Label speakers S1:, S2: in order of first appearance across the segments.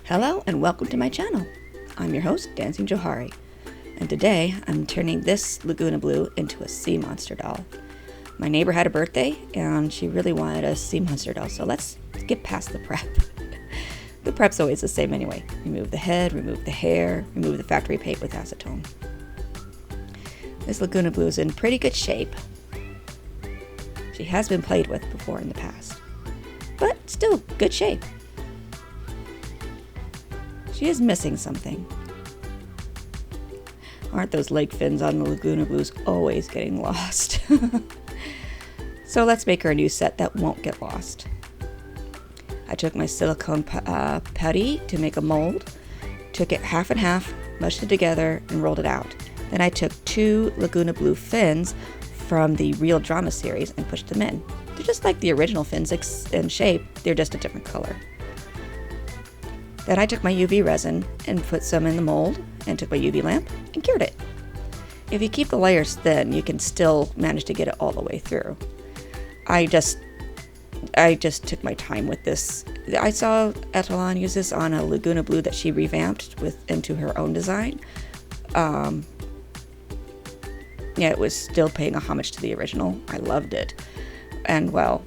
S1: Hello and welcome to my channel. I'm your host, Dancing Johari, and today I'm turning this Lagoona Blue into a sea monster doll. My neighbor had a birthday and she really wanted a sea monster doll, so let's get past the prep. The prep's always the same anyway. Remove the head, remove the hair, remove the factory paint with acetone. This Lagoona Blue is in pretty good shape. She has been played with before in the past, but still good shape. She is missing something. Aren't those leg fins on the Lagoona Blues always getting lost? So let's make her a new set that won't get lost. I took my silicone putty to make a mold, took it half and half, mushed it together, and rolled it out. Then I took 2 Lagoona Blue fins from the Real Drama series and pushed them in. They're just like the original fins in shape, they're just a different color. Then I took my UV resin and put some in the mold and took my UV lamp and cured it. If you keep the layers thin, you can still manage to get it all the way through. I just took my time with this. I saw Etellan use this on a Lagoona Blue that she revamped into her own design. Yeah, it was still paying a homage to the original. I loved it. And well,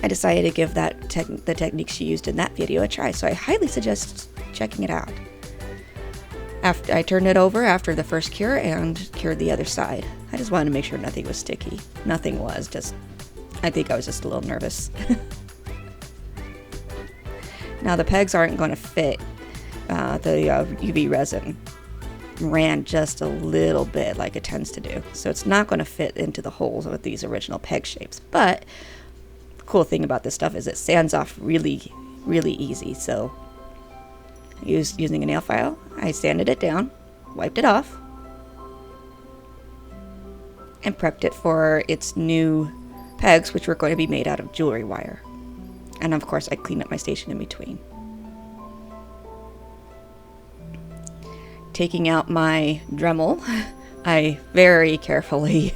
S1: I decided to give the technique she used in that video a try, so I highly suggest checking it out. After I turned it over after the first cure and cured the other side. I just wanted to make sure nothing was sticky. Nothing was, I think I was just a little nervous. Now the pegs aren't going to fit. The UV resin ran just a little bit like it tends to do, so it's not going to fit into the holes with these original peg shapes, but cool thing about this stuff is it sands off really easy. So using a nail file, I sanded it down, wiped it off, and prepped it for its new pegs, which were going to be made out of jewelry wire. And of course I cleaned up my station in between. Taking out my Dremel, I very carefully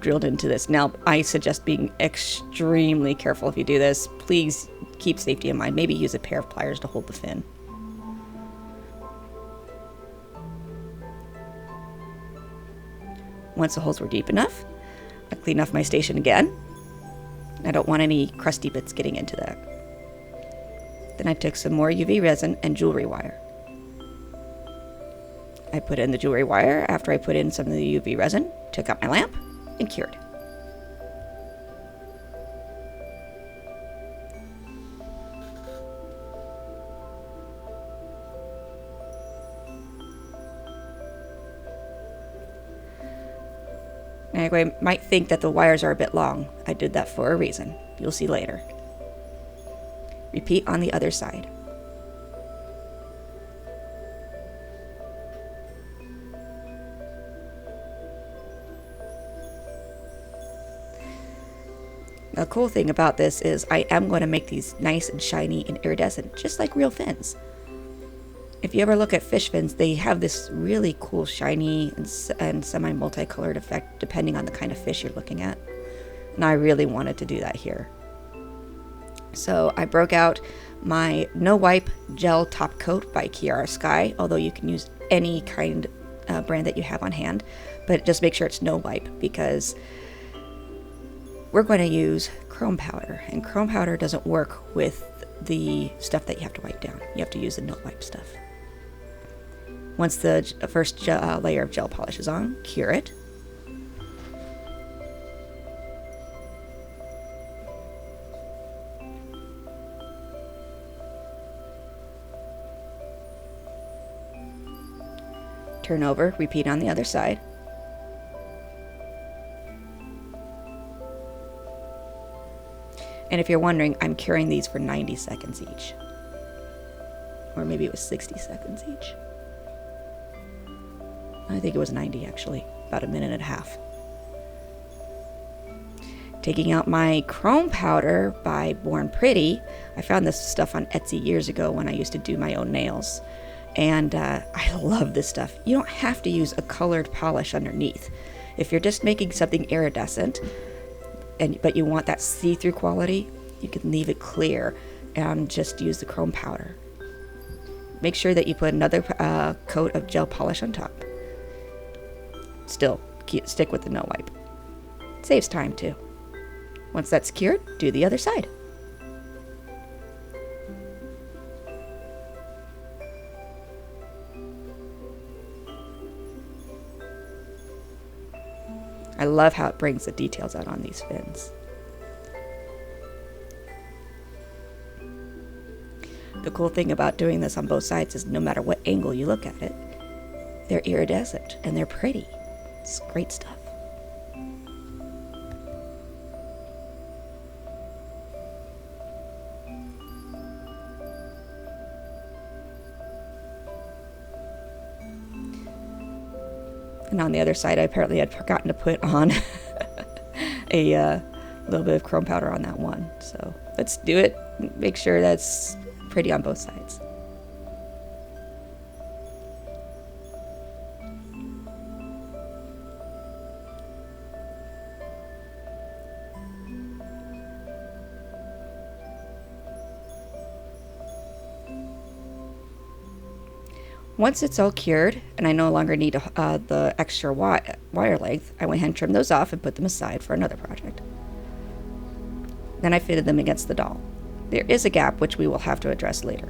S1: drilled into this. Now, I suggest being extremely careful if you do this. Please keep safety in mind. Maybe use a pair of pliers to hold the fin. Once the holes were deep enough, I cleaned off my station again. I don't want any crusty bits getting into that. Then I took some more UV resin and jewelry wire. I put in the jewelry wire after I put in some of the UV resin, took out my lamp, and cured. Now, you might think that the wires are a bit long. I did that for a reason. You'll see later. Repeat on the other side. The cool thing about this is I am going to make these nice and shiny and iridescent, just like real fins. If you ever look at fish fins, they have this really cool shiny and semi-multicolored effect depending on the kind of fish you're looking at. And I really wanted to do that here. So I broke out my No Wipe Gel Top Coat by Kiara Sky, although you can use any kind brand that you have on hand, but just make sure it's no wipe because we're going to use chrome powder, and chrome powder doesn't work with the stuff that you have to wipe down. You have to use the no wipe stuff. Once the first layer of gel polish is on, cure it. Turn over, repeat on the other side. And if you're wondering, I'm curing these for 90 seconds each. Or maybe it was 60 seconds each. I think it was 90 actually, about a minute and a half. Taking out my chrome powder by Born Pretty. I found this stuff on Etsy years ago when I used to do my own nails. And I love this stuff. You don't have to use a colored polish underneath. If you're just making something iridescent, but you want that see-through quality, you can leave it clear and just use the chrome powder. make sure that you put another coat of gel polish on top. Still, stick with the no wipe. Saves time too. Once that's cured, do the other side. I love how it brings the details out on these fins. The cool thing about doing this on both sides is no matter what angle you look at it, they're iridescent and they're pretty. It's great stuff. And on the other side, I apparently had forgotten to put on a little bit of chrome powder on that one. So let's do it. Make sure that's pretty on both sides. Once it's all cured, and I no longer need the extra wire length, I went ahead and trimmed those off and put them aside for another project. Then I fitted them against the doll. There is a gap which we will have to address later.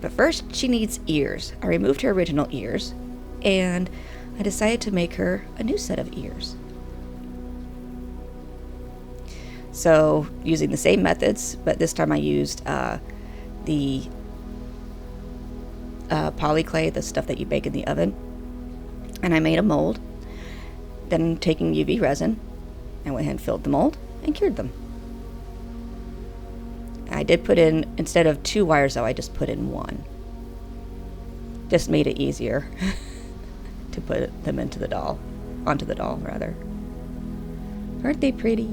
S1: But first, she needs ears. I removed her original ears, and I decided to make her a new set of ears. So, using the same methods, but this time I used the polyclay, the stuff that you bake in the oven, and I made a mold. Then taking UV resin, I went ahead and filled the mold and cured them. I did put in, instead of 2 wires though, I just put in 1. Just made it easier to put them onto the doll rather. Aren't they pretty?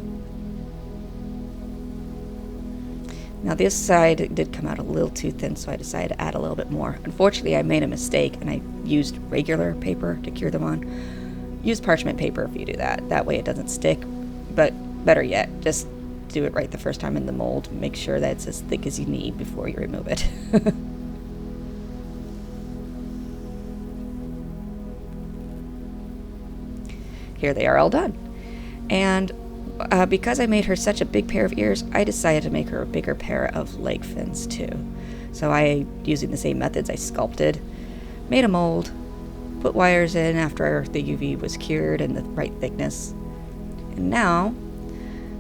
S1: Now this side did come out a little too thin, so I decided to add a little bit more. Unfortunately, I made a mistake and I used regular paper to cure them on. Use parchment paper if you do that. That way it doesn't stick. But better yet, just do it right the first time in the mold. Make sure that it's as thick as you need before you remove it. Here they are all done. And because I made her such a big pair of ears, I decided to make her a bigger pair of leg fins too. So using the same methods, I sculpted, made a mold, put wires in after the UV was cured and the right thickness. And now,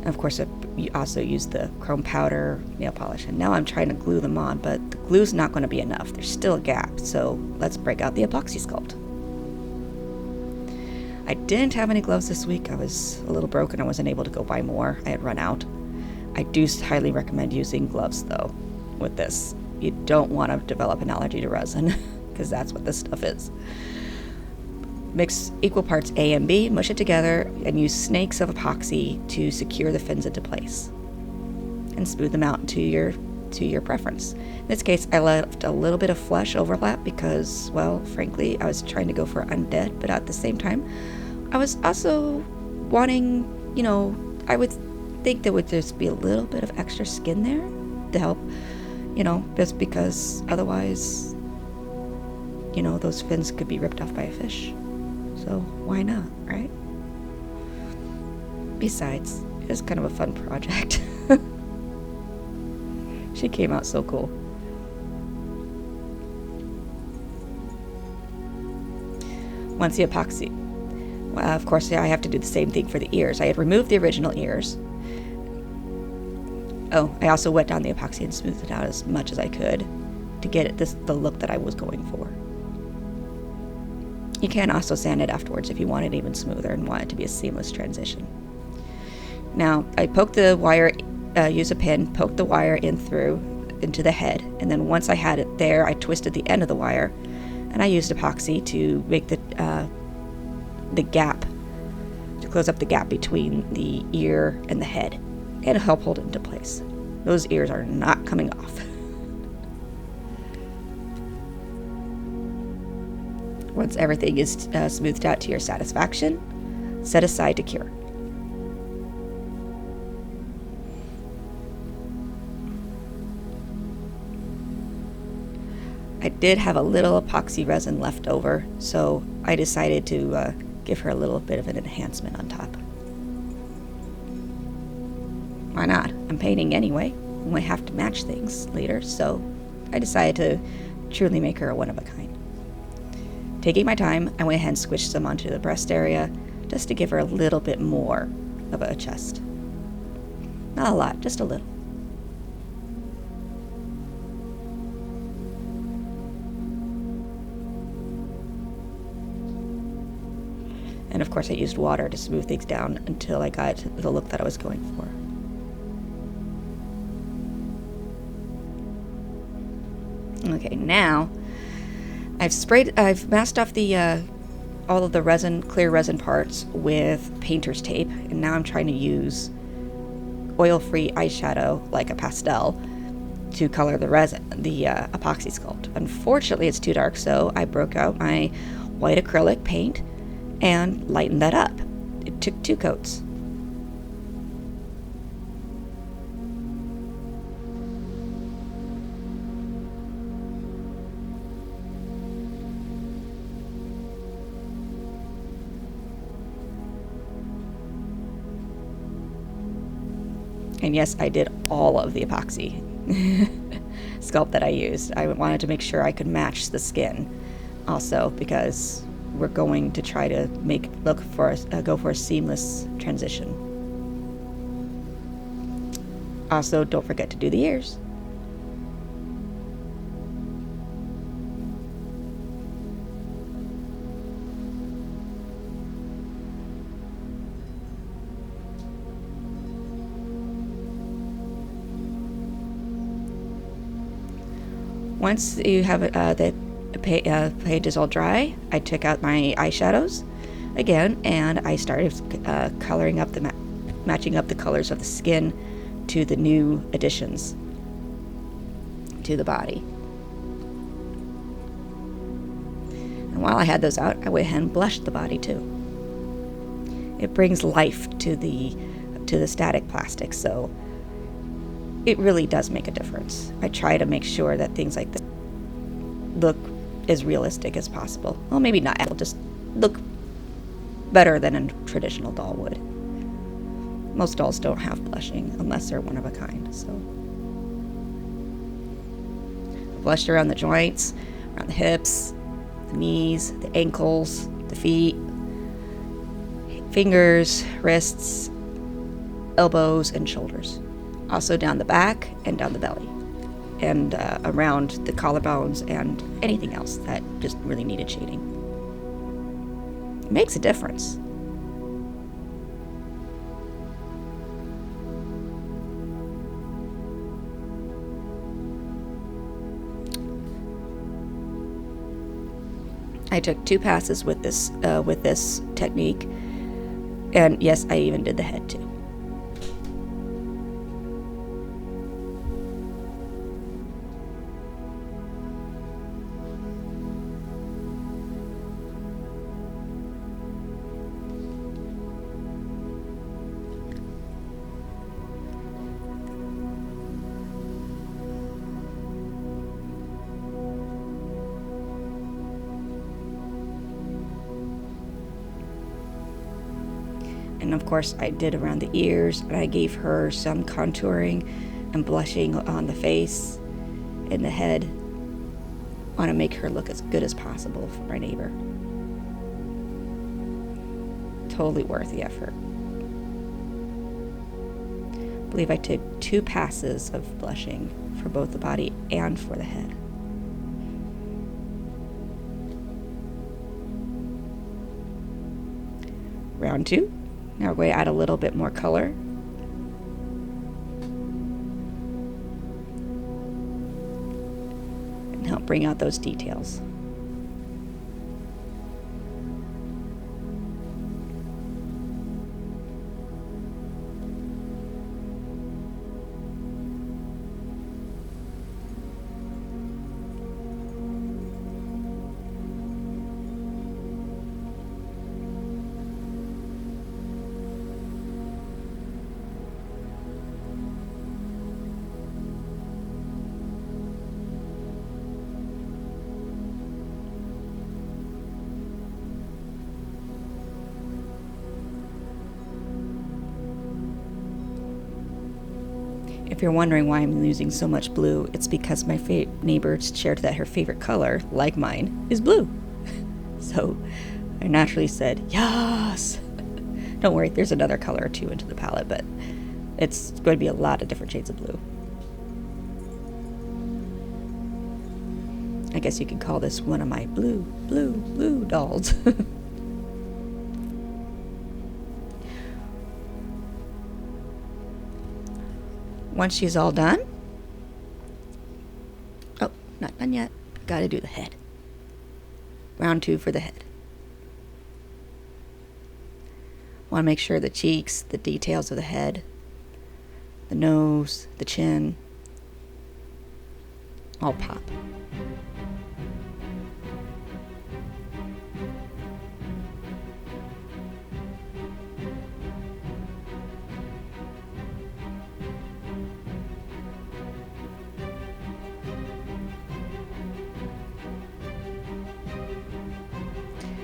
S1: of course, you also use the chrome powder, nail polish, and now I'm trying to glue them on, but the glue's not going to be enough. There's still a gap, so let's break out the Apoxy Sculpt. I didn't have any gloves this week. I was a little broken. I wasn't able to go buy more. I had run out. I do highly recommend using gloves, though, with this. You don't want to develop an allergy to resin, because that's what this stuff is. Mix equal parts A and B, mush it together, and use snakes of epoxy to secure the fins into place. And smooth them out to your preference. In this case, I left a little bit of flesh overlap because, well, frankly, I was trying to go for undead, but at the same time, I was also wanting, I would think there would just be a little bit of extra skin there to help, just because otherwise, those fins could be ripped off by a fish. So why not, right? Besides, it was kind of a fun project. She came out so cool. Once the epoxy. Well, of course, I have to do the same thing for the ears. I had removed the original ears. Oh, I also wet down the epoxy and smoothed it out as much as I could to get it the look that I was going for. You can also sand it afterwards if you want it even smoother and want it to be a seamless transition. Now, I poked the wire, use a pin, poked the wire into the head, and then once I had it there, I twisted the end of the wire, and I used epoxy to make the gap, to close up the gap between the ear and the head, and help hold it into place. Those ears are not coming off. Once everything is smoothed out to your satisfaction, set aside to cure. I did have a little epoxy resin left over, so I decided to give her a little bit of an enhancement on top. Why not? I'm painting anyway. I might have to match things later, so I decided to truly make her a one-of-a-kind. Taking my time, I went ahead and squished some onto the breast area just to give her a little bit more of a chest. Not a lot, just a little. And of course I used water to smooth things down until I got the look that I was going for. Okay, now I've masked off the all of the resin, clear resin parts with painter's tape, and now I'm trying to use oil-free eyeshadow, like a pastel, to color the resin, the Apoxy Sculpt. Unfortunately, it's too dark, so I broke out my white acrylic paint and lightened that up. It took 2 coats. And yes, I did all of the epoxy sculpt that I used. I wanted to make sure I could match the skin also, because we're going to try to go for a seamless transition. Also, don't forget to do the ears. Once you have the paint is all dry, I took out my eyeshadows again, and I started coloring up matching up the colors of the skin to the new additions to the body. And while I had those out, I went ahead and blushed the body too. It brings life to the static plastic, so it really does make a difference. I try to make sure that things like this look as realistic as possible. Well, maybe not. It'll just look better than a traditional doll would. Most dolls don't have blushing unless they're one of a kind. So I blushed around the joints, around the hips, the knees, the ankles, the feet, fingers, wrists, elbows, and shoulders. Also down the back and down the belly, and around the collarbones and anything else that just really needed shading. It makes a difference. I took 2 passes with this technique, and yes, I even did the head too. And of course I did around the ears, and I gave her some contouring and blushing on the face and the head. I want to make her look as good as possible for my neighbor. Totally worth the effort. I believe I took 2 passes of blushing for both the body and for the head. Round 2. Now we're going to add a little bit more color. And help bring out those details. If you're wondering why I'm using so much blue, it's because my neighbor shared that her favorite color, like mine, is blue. So I naturally said, yes! Don't worry, there's another color or two into the palette, but it's going to be a lot of different shades of blue. I guess you could call this one of my blue dolls. Once she's all done, oh, not done yet, gotta do the head. Round 2 for the head. Want to make sure the cheeks, the details of the head, the nose, the chin, all pop.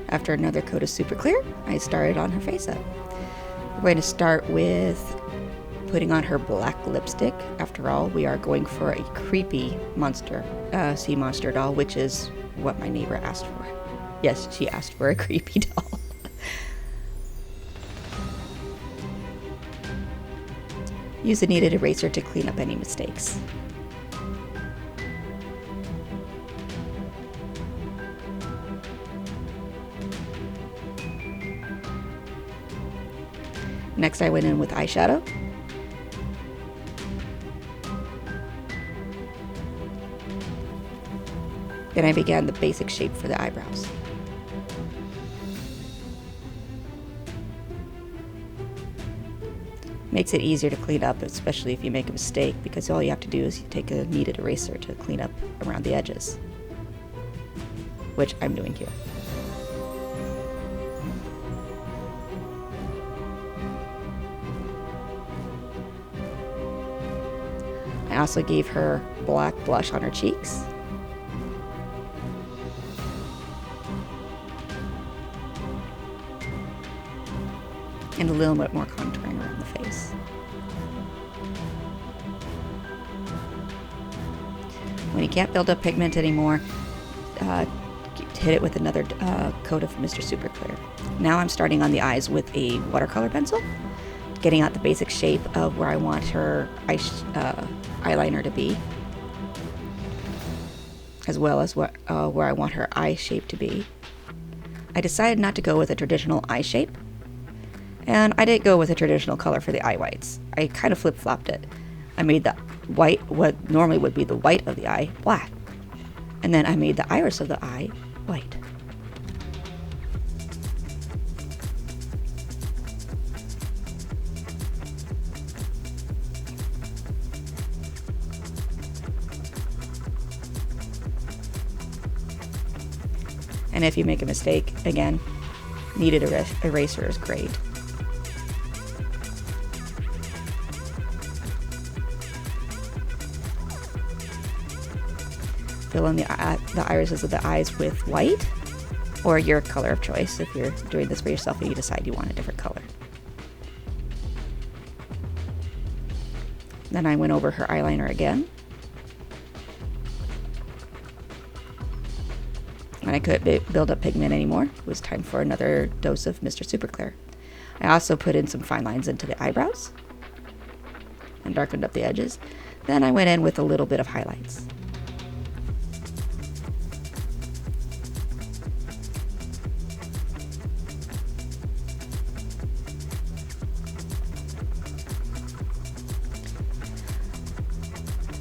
S1: After another coat of super clear, I started on her face up. We're going to start with putting on her black lipstick. After all, we are going for a creepy monster, sea monster doll, which is what my neighbor asked for. Yes, she asked for a creepy doll. Use a kneaded eraser to clean up any mistakes. Next, I went in with eyeshadow. Then I began the basic shape for the eyebrows. Makes it easier to clean up, especially if you make a mistake, because all you have to do is you take a kneaded eraser to clean up around the edges, which I'm doing here. I also gave her black blush on her cheeks. And a little bit more contouring around the face. When you can't build up pigment anymore, hit it with another coat of Mr. Super Clear. Now I'm starting on the eyes with a watercolor pencil, getting out the basic shape of where I want her eyeliner to be, as well as where I want her eye shape to be. I decided not to go with a traditional eye shape, and I didn't go with a traditional color for the eye whites. I kind of flip-flopped it. I made the white, what normally would be the white of the eye, black. And then I made the iris of the eye white. And if you make a mistake, again, kneaded eraser is great. Fill in the irises of the eyes with white, or your color of choice if you're doing this for yourself and you decide you want a different color. Then I went over her eyeliner again. When I couldn't build up pigment anymore, it was time for another dose of Mr. Super Clear. I also put in some fine lines into the eyebrows and darkened up the edges. Then I went in with a little bit of highlights.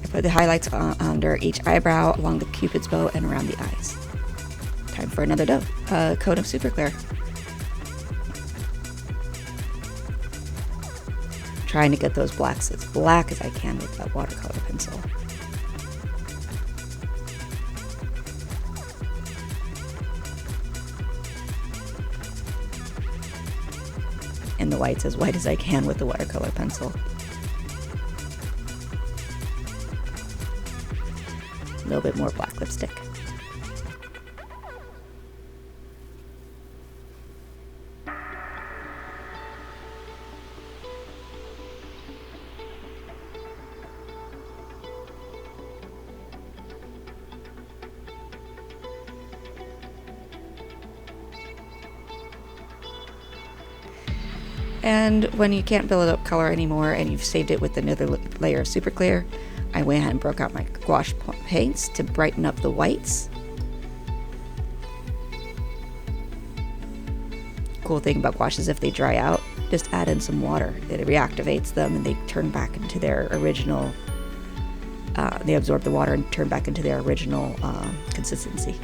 S1: I put the highlights under each eyebrow, along the cupid's bow, and around the eyes. Time for another coat of Super Clear. Trying to get those blacks as black as I can with that watercolor pencil. And the whites as white as I can with the watercolor pencil. A little bit more black lipstick. And when you can't build up color anymore and you've saved it with another layer of super clear, I went ahead and broke out my gouache paints to brighten up the whites. Cool thing about gouache is if they dry out, just add in some water. It reactivates them and they turn back into their original, they absorb the water and turn back into their original consistency.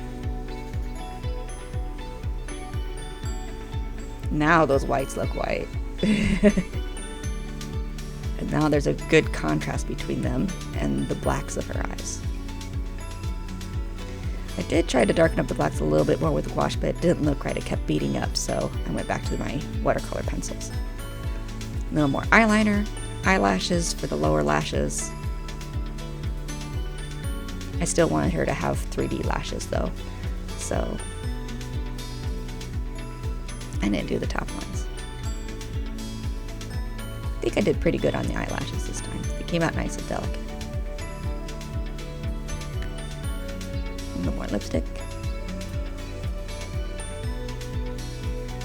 S1: Now those whites look white. And now there's a good contrast between them and the blacks of her eyes. I did try to darken up the blacks a little bit more with the gouache, but it didn't look right. It kept beating up, so I went back to my watercolor pencils. A little more eyeliner, eyelashes for the lower lashes. I still wanted her to have 3D lashes though, so I didn't do the top ones. I think I did pretty good on the eyelashes this time. They came out nice and delicate. A little more lipstick.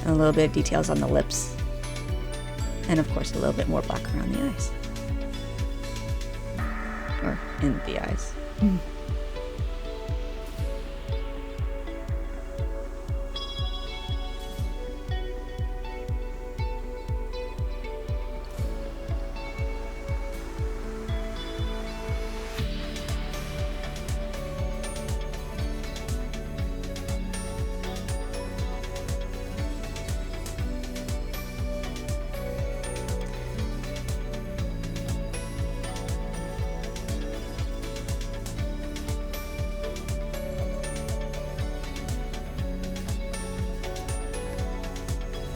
S1: And a little bit of details on the lips. And of course a little bit more black around the eyes. Or in the eyes.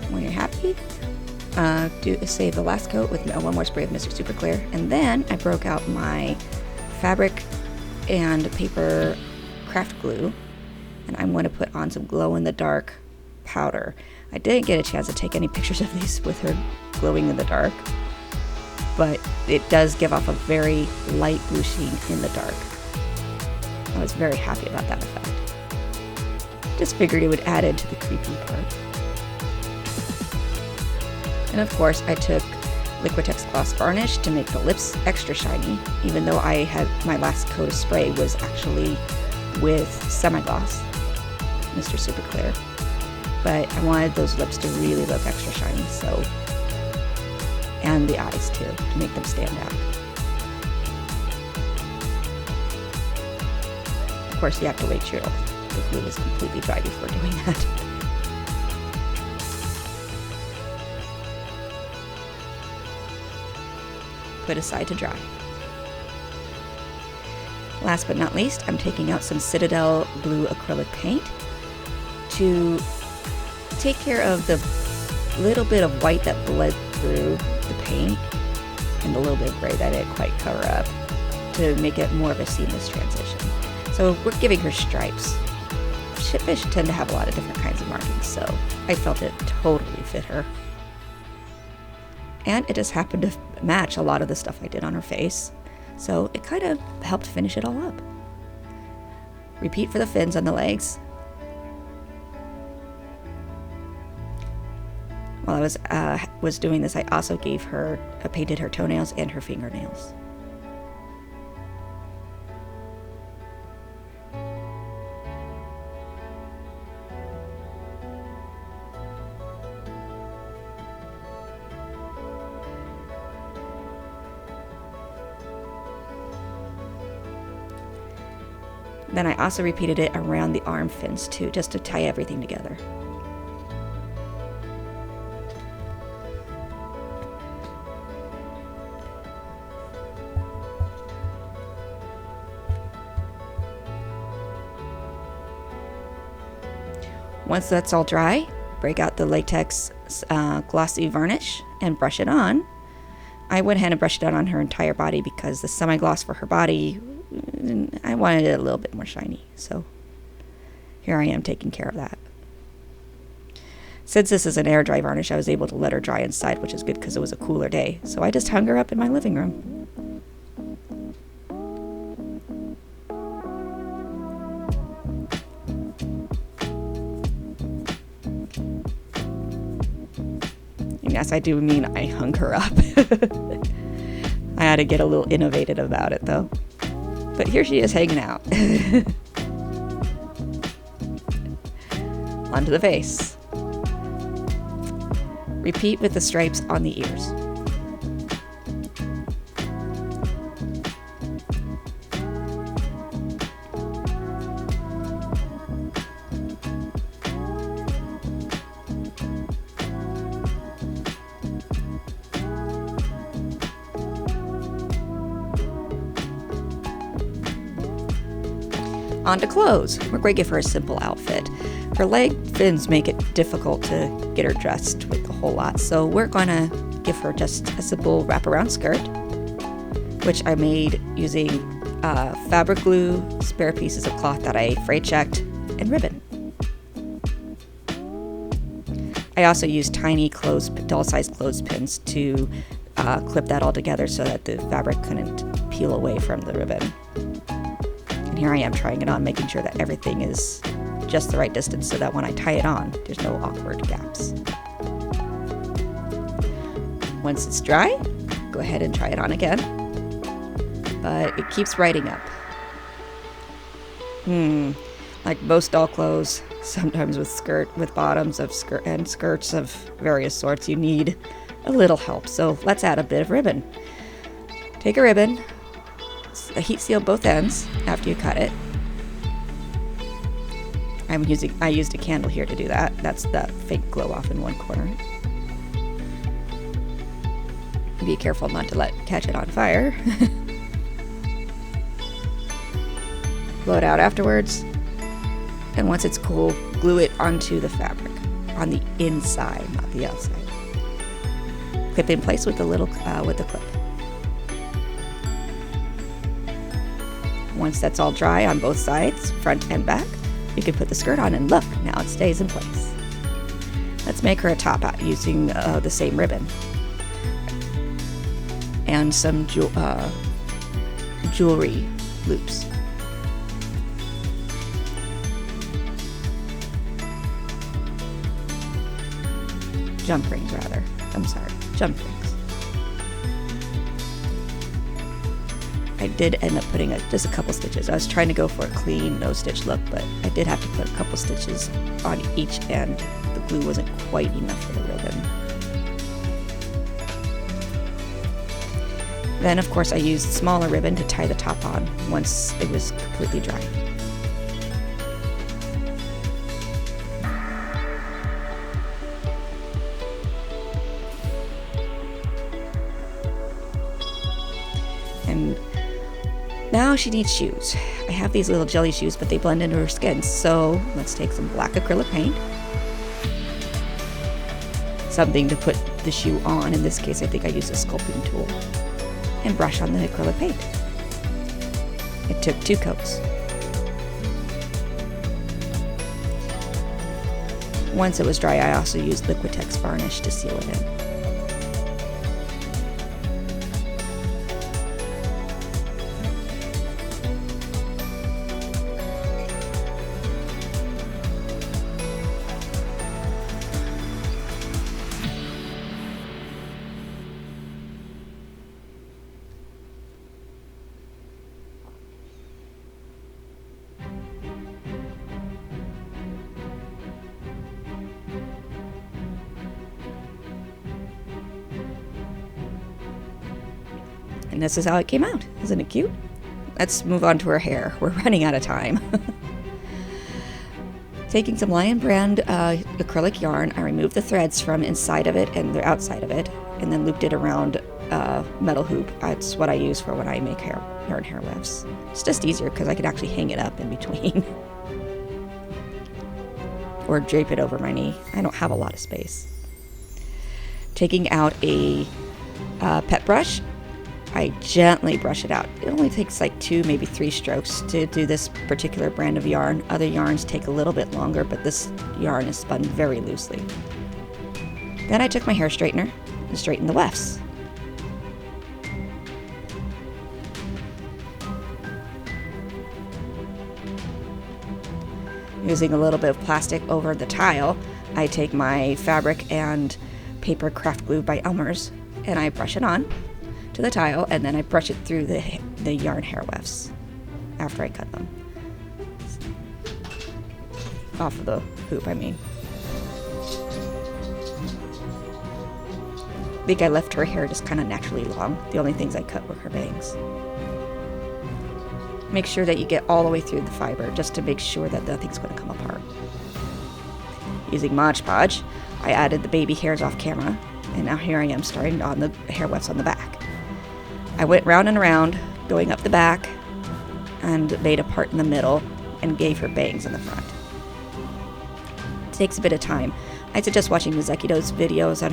S1: When you're happy, save the last coat with one more spray of Mr. Super Clear, and then I broke out my fabric and paper craft glue, and I'm going to put on some glow-in-the-dark powder. I didn't get a chance to take any pictures of these with her glowing in the dark, but it does give off a very light blue sheen in the dark. I was very happy about that effect. Just figured it would add into the creepy part. And of course, I took Liquitex Gloss Varnish to make the lips extra shiny, even though I had my last coat of spray was actually with semi-gloss, Mr. Super Clear. But I wanted those lips to really look extra shiny, so, and the eyes too, to make them stand out. Of course, you have to wait till the glue is completely dry before doing that. Put aside to dry. Last but not least, I'm taking out some Citadel blue acrylic paint to take care of the little bit of white that bled through the paint and the little bit of gray that it didn't quite cover up to make it more of a seamless transition. So we're giving her stripes. Fish tend to have a lot of different kinds of markings, so I felt it totally fit her. And it just happened to match a lot of the stuff I did on her face. So it kind of helped finish it all up. Repeat for the fins on the legs. While I was doing this, I also painted her toenails and her fingernails. Then I also repeated it around the arm fins too, just to tie everything together. Once that's all dry, break out the latex glossy varnish and brush it on. I went ahead and brushed it on her entire body because the semi-gloss for her body, I wanted it a little bit more shiny, so here I am taking care of that. Since this is an air dry varnish, I was able to let her dry inside, which is good because it was a cooler day, so I just hung her up in my living room. yes, I do mean I hung her up. I had to get a little innovative about it though. But here she is hanging out. Onto the face. Repeat with the stripes on the ears. On to clothes. We're going to give her a simple outfit. Her leg fins make it difficult to get her dressed with a whole lot, so we're going to give her just a simple wraparound skirt, which I made using fabric glue, spare pieces of cloth that I fray checked, and ribbon. I also used tiny doll-sized clothespins to clip that all together so that the fabric couldn't peel away from the ribbon. And here I am trying it on, making sure that everything is just the right distance so that when I tie it on, there's no awkward gaps. Once it's dry, go ahead and try it on again. But it keeps riding up. Like most doll clothes, sometimes with bottoms of skirts of various sorts, you need a little help. So let's add a bit of ribbon. Take a ribbon, heat seal both ends after you cut it. I used a candle here to do that. That's the fake glow off in one corner. Be careful not to catch it on fire. Blow it out afterwards. And once it's cool, glue it onto the fabric on the inside, not the outside. Clip in place with the clip. Once that's all dry on both sides, front and back, you can put the skirt on and look, now it stays in place. Let's make her a top out using the same ribbon. And some jewelry loops. Jump rings, rather. Jump rings. I did end up putting just a couple stitches. I was trying to go for a clean, no-stitch look, but I did have to put a couple stitches on each end. The glue wasn't quite enough for the ribbon. Then, of course, I used smaller ribbon to tie the top on once it was completely dry. And now she needs shoes. I have these little jelly shoes, but they blend into her skin. So let's take some black acrylic paint. Something to put the shoe on. In this case, I think I used a sculpting tool. And brush on the acrylic paint. It took 2 coats. Once it was dry, I also used Liquitex varnish to seal it in. And this is how it came out. Isn't it cute? Let's move on to her hair. We're running out of time. Taking some Lionsbrand acrylic yarn, I removed the threads from inside of it and the outside of it, and then looped it around a metal hoop. That's what I use for when I make yarn hair wefts. It's just easier because I could actually hang it up in between. Or drape it over my knee. I don't have a lot of space. Taking out a pet brush, I gently brush it out. It only takes like 2, maybe 3 strokes to do this particular brand of yarn. Other yarns take a little bit longer, but this yarn is spun very loosely. Then I took my hair straightener and straightened the wefts. Using a little bit of plastic over the tile, I take my fabric and paper craft glue by Elmer's, and I brush it on to the tile, and then I brush it through the yarn hair wefts after I cut them. Off of the hoop, I mean. I think I left her hair just kind of naturally long. The only things I cut were her bangs. Make sure that you get all the way through the fiber just to make sure that nothing's going to come apart. Using Modge Podge, I added the baby hairs off camera, and now here I am starting on the hair wefts on the back. I went round and around, going up the back, and made a part in the middle, and gave her bangs in the front. It takes a bit of time. I suggest watching Mizukido's videos on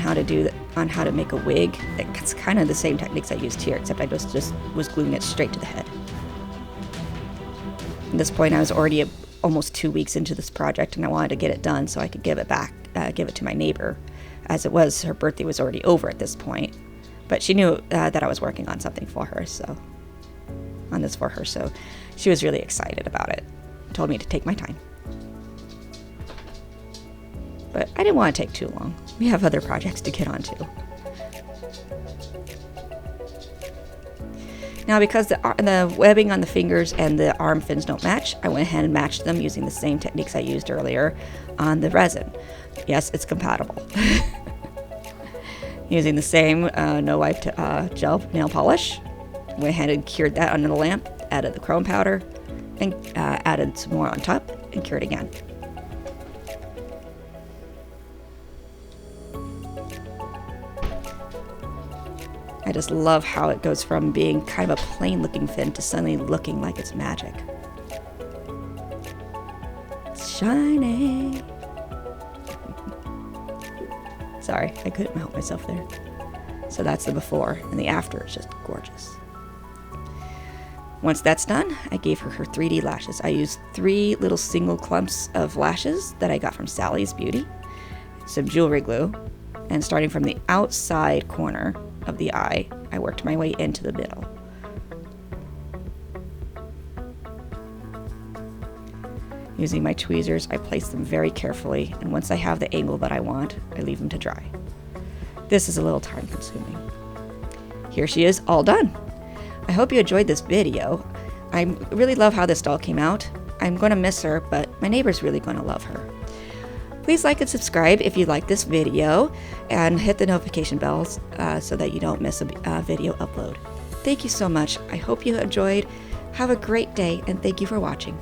S1: how to make a wig. It's kind of the same techniques I used here, except I just was gluing it straight to the head. At this point, I was already almost 2 weeks into this project, and I wanted to get it done so I could give it to my neighbor, as it was her birthday was already over at this point. But she knew that I was working on something for her, so she was really excited about it. Told me to take my time. But I didn't want to take too long. We have other projects to get onto. Now, because the webbing on the fingers and the arm fins don't match, I went ahead and matched them using the same techniques I used earlier on the resin. Yes, it's compatible. Using the same no-wipe gel nail polish, went ahead and cured that under the lamp, added the chrome powder, and added some more on top, and cured again. I just love how it goes from being kind of a plain looking fin to suddenly looking like it's magic. It's shiny. Sorry, I couldn't help myself there. So that's the before, and the after is just gorgeous. Once that's done, I gave her 3D lashes. I used 3 little single clumps of lashes that I got from Sally's Beauty, some jewelry glue, and starting from the outside corner of the eye, I worked my way into the middle. Using my tweezers, I place them very carefully, and once I have the angle that I want, I leave them to dry. This is a little time consuming. Here she is, all done. I hope you enjoyed this video. I really love how this doll came out. I'm going to miss her, but my neighbor's really going to love her. Please like and subscribe if you like this video, and hit the notification bells so that you don't miss a video upload. Thank you so much. I hope you enjoyed. Have a great day, and thank you for watching.